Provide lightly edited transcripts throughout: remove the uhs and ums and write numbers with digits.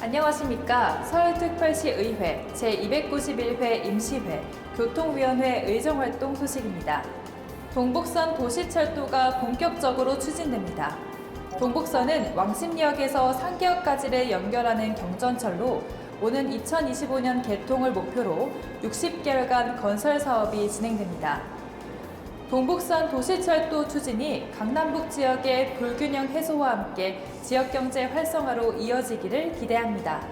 안녕하십니까. 서울특별시 의회 제291회 임시회 교통위원회 의정활동 소식입니다. 동북선 도시철도가 본격적으로 추진됩니다. 동북선은 왕십리역에서 상계역까지를 연결하는 경전철로 오는 2025년 개통을 목표로 60개월간 건설 사업이 진행됩니다. 동북선 도시철도 추진이 강남북 지역의 불균형 해소와 함께 지역경제 활성화로 이어지기를 기대합니다.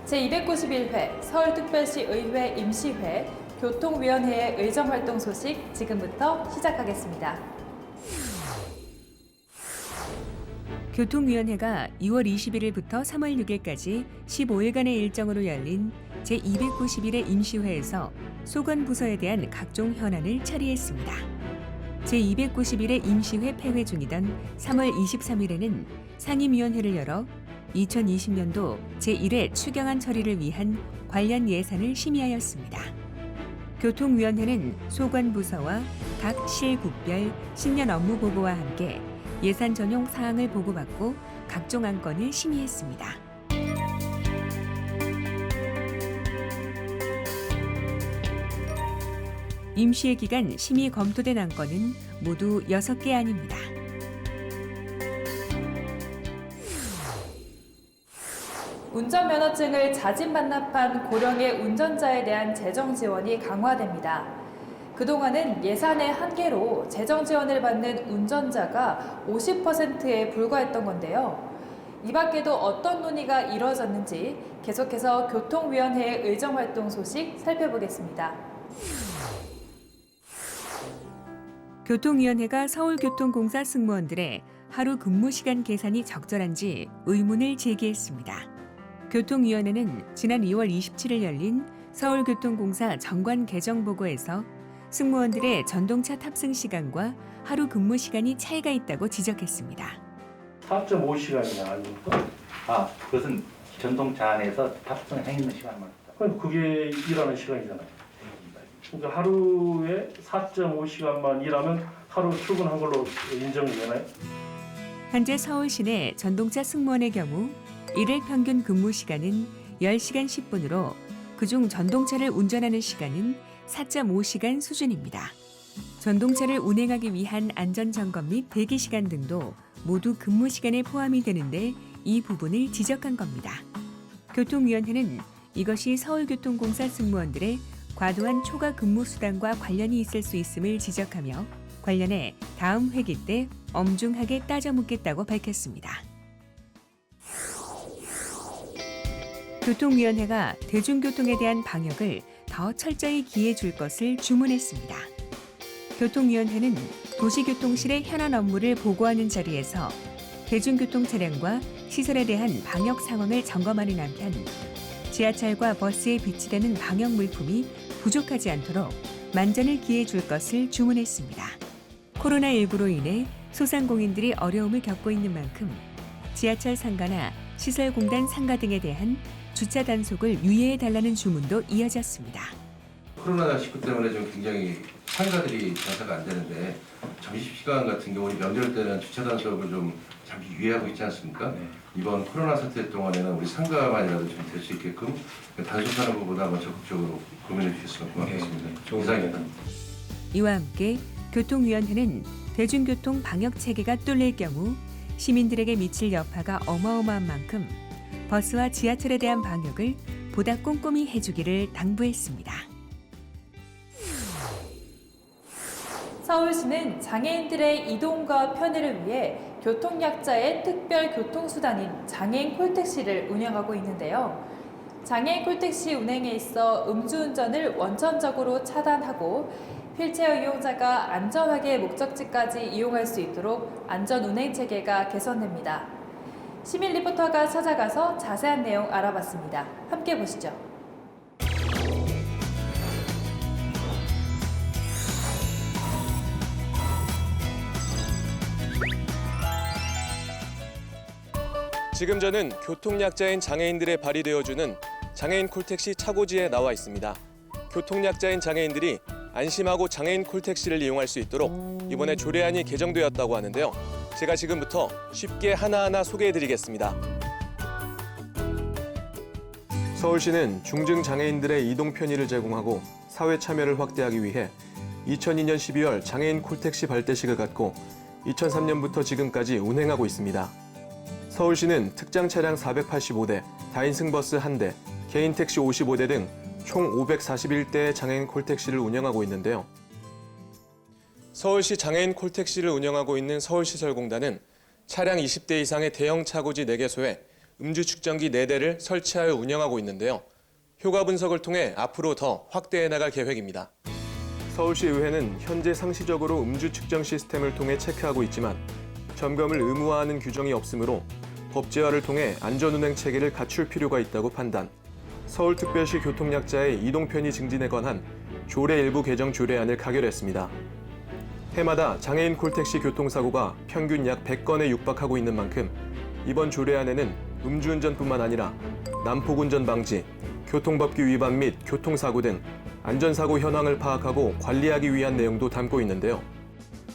제291회 서울특별시 의회 임시회 교통위원회의 의정활동 소식 지금부터 시작하겠습니다. 교통위원회가 2월 21일부터 3월 6일까지 15일간의 일정으로 열린 제291회 임시회에서 소관부서에 대한 각종 현안을 처리했습니다. 제291회 임시회 폐회 중이던 3월 23일에는 상임위원회를 열어 2020년도 제1회 추경안 처리를 위한 관련 예산을 심의하였습니다. 교통위원회는 소관부서와 각 실국별 신년 업무 보고와 함께 예산 전용 사항을 보고받고 각종 안건을 심의했습니다. 임시회 기간 심의 검토된 안건은 모두 6개 안입니다. 운전면허증을 자진 반납한 고령의 운전자에 대한 재정 지원이 강화됩니다. 그동안은 예산의 한계로 재정 지원을 받는 운전자가 50%에 불과했던 건데요. 이 밖에도 어떤 논의가 이뤄졌는지 계속해서 교통위원회의 의정활동 소식 살펴보겠습니다. 교통위원회가 서울교통공사 승무원들의 하루 근무 시간 계산이 적절한지 의문을 제기했습니다. 교통위원회는 지난 2월 27일 열린 서울교통공사 정관 개정 보고에서 승무원들의 전동차 탑승 시간과 하루 근무 시간이 차이가 있다고 지적했습니다. 4.5시간이나 아닙니까? 그것은 전동차 안에서 탑승해 있는 시간만. 그럼 그게 일하는 시간이잖아요. 그러니까 하루에 4.5시간만 일하면 하루 출근한 걸로 인정이 되나요? 현재 서울 시내 전동차 승무원의 경우 일일 평균 근무 시간은 10시간 10분으로 그중 전동차를 운전하는 시간은 4.5시간 수준입니다. 전동차를 운행하기 위한 안전점검 및 대기시간 등도 모두 근무 시간에 포함이 되는데 이 부분을 지적한 겁니다. 교통위원회는 이것이 서울교통공사 승무원들의 과도한 초과 근무 수당과 관련이 있을 수 있음을 지적하며 관련해 다음 회기 때 엄중하게 따져 묻겠다고 밝혔습니다. 교통위원회가 대중교통에 대한 방역을 더 철저히 기해 줄 것을 주문했습니다. 교통위원회는 도시교통실의 현안 업무를 보고하는 자리에서 대중교통 차량과 시설에 대한 방역 상황을 점검하는 한편 지하철과 버스에 비치되는 방역 물품이 부족하지 않도록 만전을 기해 줄 것을 주문했습니다. 코로나19로 인해 소상공인들이 어려움을 겪고 있는 만큼 지하철 상가나 시설공단 상가 등에 대한 주차 단속을 유예해달라는 주문도 이어졌습니다. 코로나19 때문에 좀 굉장히 상가들이 장사가 안 되는데 점심시간 같은 경우 명절 때는 주차 단속을 좀 잠시 유예하고 있지 않습니까? 네. 이번 코로나 사태 동안에는 우리 상가만이라도 좀 될 수 있게끔 단속하는 것보다 한번 적극적으로 고민해 주셨으면 고맙겠습니다. 이상입니다. 이와 함께 교통위원회는 대중교통 방역 체계가 뚫릴 경우 시민들에게 미칠 여파가 어마어마한 만큼 버스와 지하철에 대한 방역을 보다 꼼꼼히 해주기를 당부했습니다. 서울시는 장애인들의 이동과 편의를 위해 교통약자의 특별 교통수단인 장애인 콜택시를 운영하고 있는데요. 장애인 콜택시 운행에 있어 음주운전을 원천적으로 차단하고 휠체어 이용자가 안전하게 목적지까지 이용할 수 있도록 안전운행 체계가 개선됩니다. 시민 리포터가 찾아가서 자세한 내용 알아봤습니다. 함께 보시죠. 지금 저는 교통약자인 장애인들의 발이 되어주는 장애인 콜택시 차고지에 나와 있습니다. 교통약자인 장애인들이 안심하고 장애인 콜택시를 이용할 수 있도록 이번에 조례안이 개정되었다고 하는데요. 제가 지금부터 쉽게 하나하나 소개해드리겠습니다. 서울시는 중증 장애인들의 이동 편의를 제공하고 사회 참여를 확대하기 위해 2002년 12월 장애인 콜택시 발대식을 갖고 2003년부터 지금까지 운행하고 있습니다. 서울시는 특장 차량 485대, 다인승 버스 1대, 개인 택시 55대 등 총 541대의 장애인 콜택시를 운영하고 있는데요. 서울시 장애인 콜택시를 운영하고 있는 서울시설공단은 차량 20대 이상의 대형 차고지 4개소에 음주 측정기 4대를 설치하여 운영하고 있는데요. 효과 분석을 통해 앞으로 더 확대해 나갈 계획입니다. 서울시의회는 현재 상시적으로 음주 측정 시스템을 통해 체크하고 있지만 점검을 의무화하는 규정이 없으므로 법제화를 통해 안전운행 체계를 갖출 필요가 있다고 판단. 서울특별시 교통약자의 이동 편의 증진에 관한 조례 일부 개정 조례안을 가결했습니다. 해마다 장애인 콜택시 교통사고가 평균 약 100건에 육박하고 있는 만큼 이번 조례안에는 음주운전뿐만 아니라 난폭운전 방지, 교통법규 위반 및 교통사고 등 안전사고 현황을 파악하고 관리하기 위한 내용도 담고 있는데요.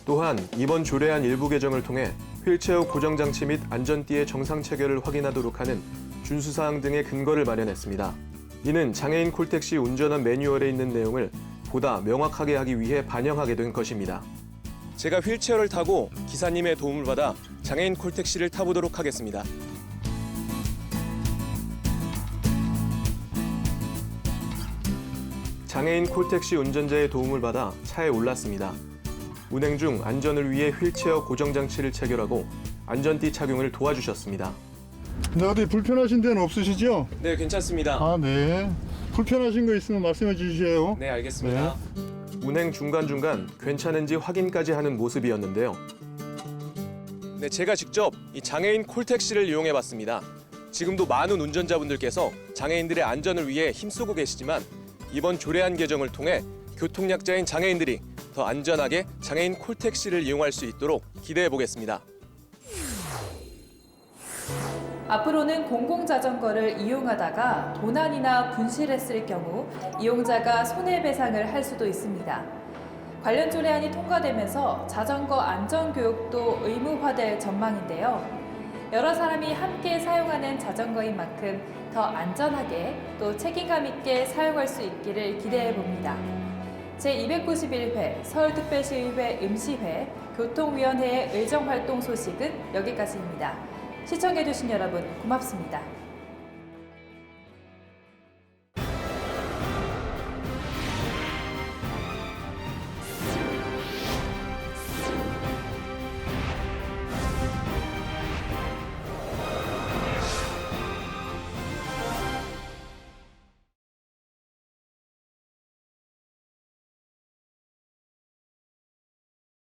또한 이번 조례안 일부 개정을 통해 휠체어 고정장치 및 안전띠의 정상 체결을 확인하도록 하는 준수사항 등의 근거를 마련했습니다. 이는 장애인 콜택시 운전원 매뉴얼에 있는 내용을 보다 명확하게 하기 위해 반영하게 된 것입니다. 제가 휠체어를 타고 기사님의 도움을 받아 장애인 콜택시를 타보도록 하겠습니다. 장애인 콜택시 운전자의 도움을 받아 차에 올랐습니다. 운행 중 안전을 위해 휠체어 고정장치를 체결하고 안전띠 착용을 도와주셨습니다. 네, 어디 불편하신 데는 없으시죠? 네, 괜찮습니다. 아, 네. 불편하신 거 있으면 말씀해 주세요. 네, 알겠습니다. 운행 중간중간 괜찮은지 확인까지 하는 모습이었는데요. 네, 제가 직접 이 장애인 콜택시를 이용해 봤습니다. 지금도 많은 운전자분들께서 장애인들의 안전을 위해 힘쓰고 계시지만 이번 조례안 개정을 통해 교통약자인 장애인들이 더 안전하게 장애인 콜택시를 이용할 수 있도록 기대해 보겠습니다. 앞으로는 공공자전거를 이용하다가 도난이나 분실했을 경우 이용자가 손해배상을 할 수도 있습니다. 관련 조례안이 통과되면서 자전거 안전교육도 의무화될 전망인데요. 여러 사람이 함께 사용하는 자전거인 만큼 더 안전하게 또 책임감 있게 사용할 수 있기를 기대해 봅니다. 제291회 서울특별시의회 임시회 교통위원회의 의정활동 소식은 여기까지입니다. 시청해주신 여러분 고맙습니다.